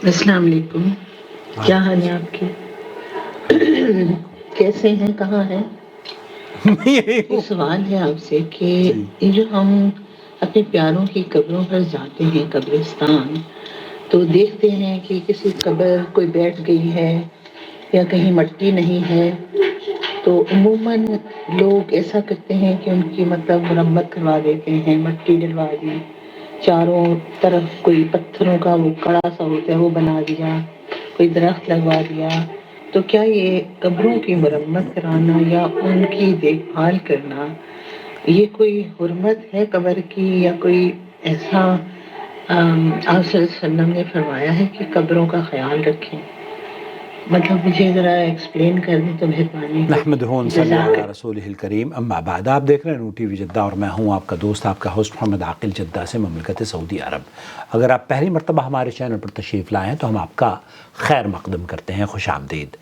السلام علیکم، کیا حال ہے آپ کے؟ کیسے ہیں، کہاں ہیں؟ یہ سوال ہے آپ سے کہ یہ جو ہم اپنے پیاروں کی قبروں پر جاتے ہیں قبرستان، تو دیکھتے ہیں کہ کسی قبر کوئی بیٹھ گئی ہے یا کہیں مٹی نہیں ہے، تو عموماً لوگ ایسا کرتے ہیں کہ ان کی مرمت کروا دیتے ہیں، مٹی ڈلوا دی، چاروں طرف کوئی پتھروں کا وہ کڑا سا ہوتا ہے وہ بنا دیا، کوئی درخت لگوا دیا. تو کیا یہ قبروں کی مرمت کرانا یا ان کی دیکھ بھال کرنا یہ کوئی حرمت ہے قبر کی، یا کوئی ایسا آپ صلی اللہ علیہ وسلم نے فرمایا ہے کہ قبروں کا خیال رکھیں؟ مجھے ذرا ایکسپلین کر دیں تو مہربانی ہوگی. نحمدہ ونصلی علی رسولہ الکریم، اما بعد. آپ دیکھ رہے ہیں نو ٹی وی جدہ اور میں ہوں آپ کا دوست، آپ کا ہوسٹ محمد عاقل، جدہ سے، مملکت سعودی عرب. اگر آپ پہلی مرتبہ ہمارے چینل پر تشریف لائیں تو ہم آپ کا خیر مقدم کرتے ہیں، خوش آمدید.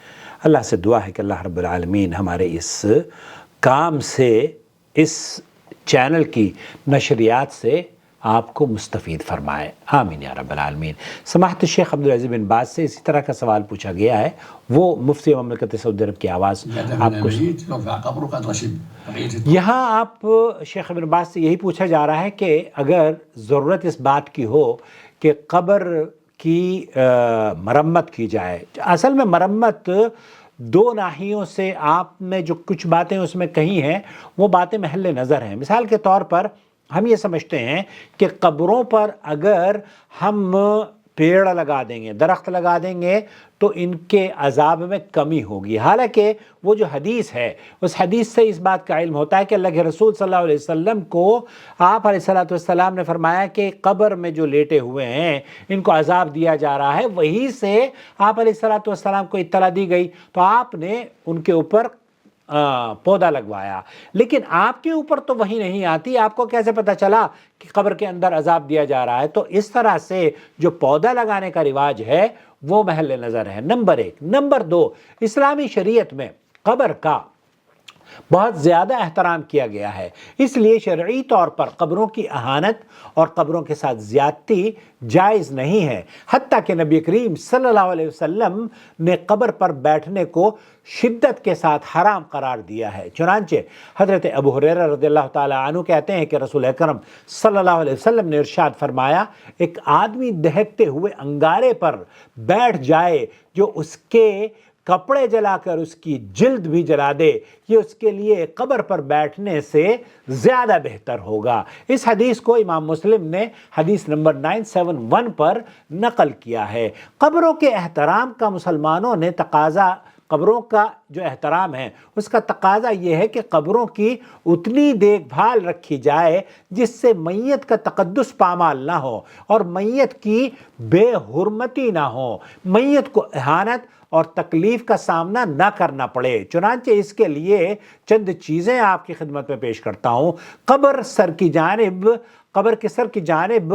اللہ سے دعا ہے کہ اللہ رب العالمین ہمارے اس کام سے، اس چینل کی نشریات سے آپ کو مستفید فرمائے، آمین یا رب العالمین. سماحت الشیخ عبدالعزیز بن باز سے اسی طرح کا سوال پوچھا گیا ہے، وہ مفتی مملکت سعودی عرب کی آواز آپ کو. یہاں آپ شیخ ابن باز سے یہی پوچھا جا رہا ہے کہ اگر ضرورت اس بات کی ہو کہ قبر کی مرمت کی جائے. اصل میں مرمت دو ناحیوں سے آپ نے جو کچھ باتیں اس میں کہی ہیں وہ باتیں محل نظر ہیں. مثال کے طور پر ہم یہ سمجھتے ہیں کہ قبروں پر اگر ہم پیڑ لگا دیں گے، درخت لگا دیں گے تو ان کے عذاب میں کمی ہوگی. حالانکہ وہ جو حدیث ہے اس حدیث سے اس بات کا علم ہوتا ہے کہ اللہ کے رسول صلی اللہ علیہ وسلم کو آپ علیہ السلام نے فرمایا کہ قبر میں جو لیٹے ہوئے ہیں ان کو عذاب دیا جا رہا ہے. وہی سے آپ علیہ السلام کو اطلاع دی گئی تو آپ نے ان کے اوپر پودا لگوایا. لیکن آپ کے اوپر تو وہی نہیں آتی، آپ کو کیسے پتہ چلا کہ قبر کے اندر عذاب دیا جا رہا ہے؟ تو اس طرح سے جو پودا لگانے کا رواج ہے وہ محل نظر ہے، نمبر ایک. نمبر دو، اسلامی شریعت میں قبر کا بہت زیادہ احترام کیا گیا ہے، اس لیے شرعی طور پر قبروں کی اہانت اور قبروں کے ساتھ زیادتی جائز نہیں ہے. حتیٰ کہ نبی کریم صلی اللہ علیہ وسلم نے قبر پر بیٹھنے کو شدت کے ساتھ حرام قرار دیا ہے. چنانچہ حضرت ابو ہریرہ رضی اللہ تعالیٰ عنہ کہتے ہیں کہ رسول اکرم صلی اللہ علیہ وسلم نے ارشاد فرمایا، ایک آدمی دہکتے ہوئے انگارے پر بیٹھ جائے جو اس کے کپڑے جلا کر اس کی جلد بھی جلا دے، یہ اس کے لیے قبر پر بیٹھنے سے زیادہ بہتر ہوگا. اس حدیث کو امام مسلم نے حدیث نمبر 971 پر نقل کیا ہے. قبروں کے احترام کا مسلمانوں نے تقاضا، قبروں کا جو احترام ہے اس کا تقاضا یہ ہے کہ قبروں کی اتنی دیکھ بھال رکھی جائے جس سے میت کا تقدس پامال نہ ہو اور میت کی بے حرمتی نہ ہو، میت کو اہانت اور تکلیف کا سامنا نہ کرنا پڑے. چنانچہ اس کے لیے چند چیزیں آپ کی خدمت میں پیش کرتا ہوں. قبر کے سر کی جانب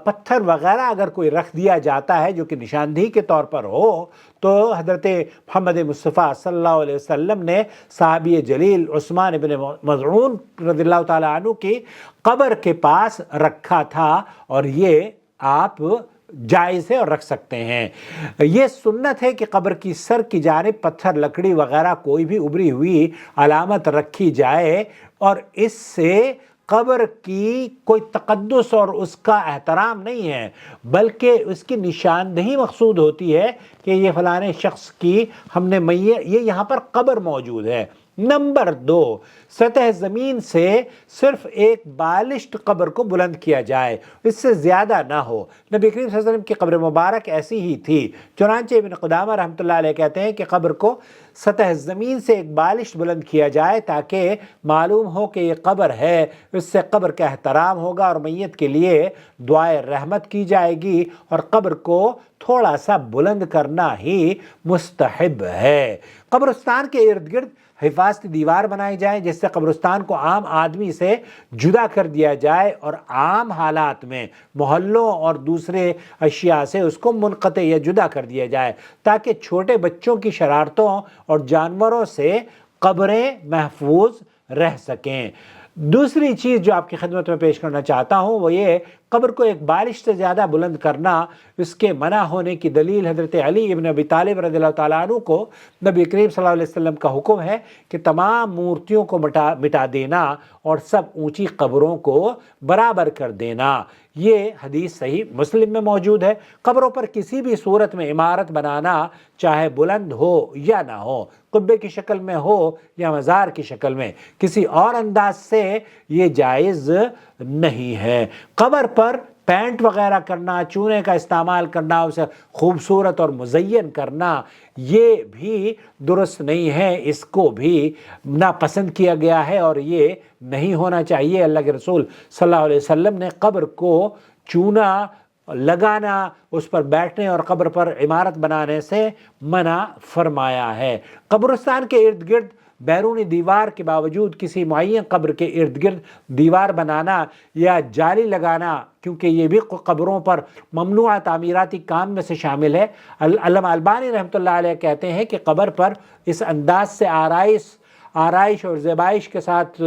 پتھر وغیرہ اگر کوئی رکھ دیا جاتا ہے جو کہ نشاندہی کے طور پر ہو، تو حضرت محمد مصطفیٰ صلی اللہ علیہ وسلم نے صحابی جلیل عثمان بن مظعون رضی اللہ تعالیٰ عنہ کی قبر کے پاس رکھا تھا، اور یہ آپ جائز ہے اور رکھ سکتے ہیں. یہ سنت ہے کہ قبر کی سر کی جانب پتھر، لکڑی وغیرہ کوئی بھی ابری ہوئی علامت رکھی جائے، اور اس سے قبر کی کوئی تقدس اور اس کا احترام نہیں ہے، بلکہ اس کی نشاندہی مقصود ہوتی ہے کہ یہ فلانے شخص کی ہم نے یہ یہاں پر قبر موجود ہے. نمبر دو، سطح زمین سے صرف ایک بالشت قبر کو بلند کیا جائے، اس سے زیادہ نہ ہو. نبی کریم صلی اللہ علیہ وسلم کی قبر مبارک ایسی ہی تھی. چنانچہ ابن قدامہ رحمۃ اللہ علیہ کہتے ہیں کہ قبر کو سطح زمین سے ایک بالشت بلند کیا جائے تاکہ معلوم ہو کہ یہ قبر ہے، اس سے قبر کا احترام ہوگا اور میت کے لیے دعائے رحمت کی جائے گی، اور قبر کو تھوڑا سا بلند کرنا ہی مستحب ہے. قبرستان کے ارد گرد حفاظتی دیوار بنائی جائے جس سے قبرستان کو عام آدمی سے جدا کر دیا جائے، اور عام حالات میں محلوں اور دوسرے اشیاء سے اس کو منقطع یا جدا کر دیا جائے تاکہ چھوٹے بچوں کی شرارتوں اور جانوروں سے قبریں محفوظ رہ سکیں. دوسری چیز جو آپ کی خدمت میں پیش کرنا چاہتا ہوں وہ یہ، قبر کو ایک بالش سے زیادہ بلند کرنا، اس کے منع ہونے کی دلیل حضرت علی ابن ابی طالب رضی اللہ تعالیٰ عنہ کو نبی کریم صلی اللہ علیہ وسلم کا حکم ہے کہ تمام مورتیوں کو مٹا دینا اور سب اونچی قبروں کو برابر کر دینا۔ یہ حدیث صحیح مسلم میں موجود ہے۔ قبروں پر کسی بھی صورت میں عمارت بنانا، چاہے بلند ہو یا نہ ہو، قبے کی شکل میں ہو یا مزار کی شکل میں، کسی اور انداز سے یہ جائز نہیں ہے۔ قبر پر پینٹ وغیرہ کرنا، چونے کا استعمال کرنا، اسے خوبصورت اور مزین کرنا، یہ بھی درست نہیں ہے، اس کو بھی ناپسند کیا گیا ہے اور یہ نہیں ہونا چاہیے۔ اللہ کے رسول صلی اللہ علیہ وسلم نے قبر کو چونا لگانا، اس پر بیٹھنے اور قبر پر عمارت بنانے سے منع فرمایا ہے۔ قبرستان کے ارد گرد بیرونی دیوار کے باوجود کسی معین قبر کے ارد گرد دیوار بنانا یا جالی لگانا، کیونکہ یہ بھی قبروں پر ممنوع تعمیراتی کام میں سے شامل ہے۔ علامہ البانی رحمۃ اللہ علیہ کہتے ہیں کہ قبر پر اس انداز سے آرائش اور زیبائش کے ساتھ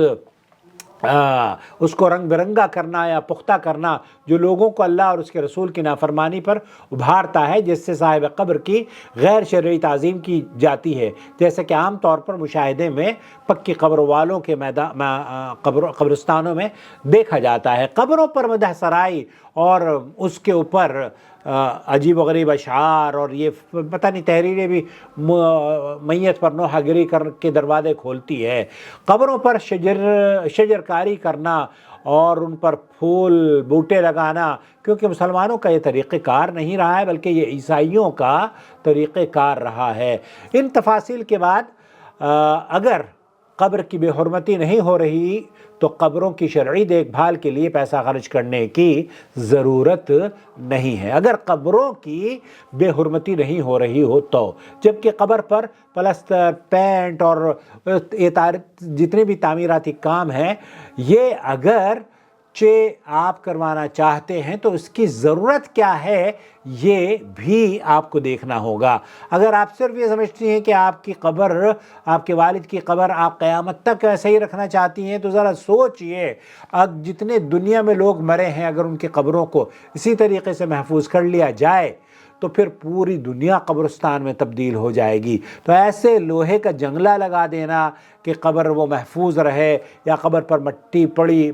اس کو رنگ برنگا کرنا یا پختہ کرنا جو لوگوں کو اللہ اور اس کے رسول کی نافرمانی پر ابھارتا ہے، جس سے صاحب قبر کی غیر شرعی تعظیم کی جاتی ہے، جیسے کہ عام طور پر مشاہدے میں پکی قبر والوں کے قبرستانوں میں دیکھا جاتا ہے۔ قبروں پر مدح سرائی اور اس کے اوپر عجیب و غریب اشعار اور یہ پتہ نہیں تحریریں بھی میت پر نوحہ گری کر کے دروازے کھولتی ہے۔ قبروں پر شجر کاری کرنا اور ان پر پھول بوٹے لگانا، کیونکہ مسلمانوں کا یہ طریقہ کار نہیں رہا ہے بلکہ یہ عیسائیوں کا طریقہ کار رہا ہے۔ ان تفاصیل کے بعد اگر قبر کی بے حرمتی نہیں ہو رہی تو قبروں کی شرعی دیکھ بھال کے لیے پیسہ خرچ کرنے کی ضرورت نہیں ہے، اگر قبروں کی بے حرمتی نہیں ہو رہی ہو تو۔ جبکہ قبر پر پلستر، پینٹ اور جتنے بھی تعمیراتی کام ہیں، یہ اگر آپ کروانا چاہتے ہیں تو اس کی ضرورت کیا ہے یہ بھی آپ کو دیکھنا ہوگا۔ اگر آپ صرف یہ سمجھتی ہیں کہ آپ کی قبر، آپ کے والد کی قبر آپ قیامت تک ایسے ہی رکھنا چاہتی ہیں تو ذرا سوچئے، جتنے دنیا میں لوگ مرے ہیں اگر ان کی قبروں کو اسی طریقے سے محفوظ کر لیا جائے تو پھر پوری دنیا قبرستان میں تبدیل ہو جائے گی۔ تو ایسے لوہے کا جنگلہ لگا دینا کہ قبر وہ محفوظ رہے، یا قبر پر مٹی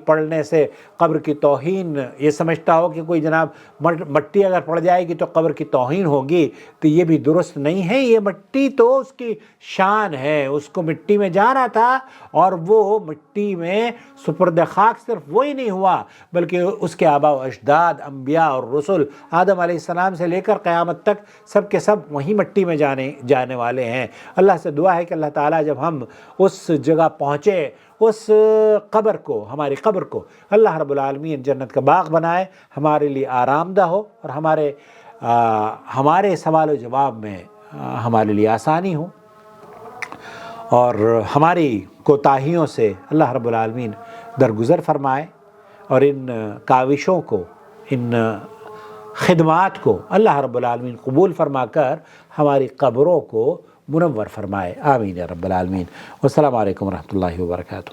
پڑنے سے قبر کی توہین، یہ سمجھتا ہو کہ کوئی جناب مٹی اگر پڑ جائے گی تو قبر کی توہین ہوگی، تو یہ بھی درست نہیں ہے۔ یہ مٹی تو اس کی شان ہے، اس کو مٹی میں جانا تھا اور وہ مٹی میں سپرد خاک صرف وہی نہیں ہوا بلکہ اس کے آباء و اجداد، انبیاء اور رسل، آدم علیہ السلام سے لے کر قیامت تک سب کے سب وہی مٹی میں جانے والے ہیں۔ اللہ سے دعا ہے کہ اللہ تعالیٰ جب ہم اس جگہ پہنچے، اس قبر کو، ہماری قبر کو اللہ رب العالمین جنت کا باغ بنائے، ہمارے لیے آرام دہ ہو اور ہمارے سوال و جواب میں ہمارے لیے آسانی ہو، اور ہماری کوتاہیوں سے اللہ رب العالمین درگزر فرمائے، اور ان کاوشوں کو، ان خدمات کو اللہ رب العالمین قبول فرما کر ہماری قبروں کو منور فرمائے۔ آمین یا رب العالمین۔ والسلام علیکم ورحمۃ اللہ وبرکاتہ۔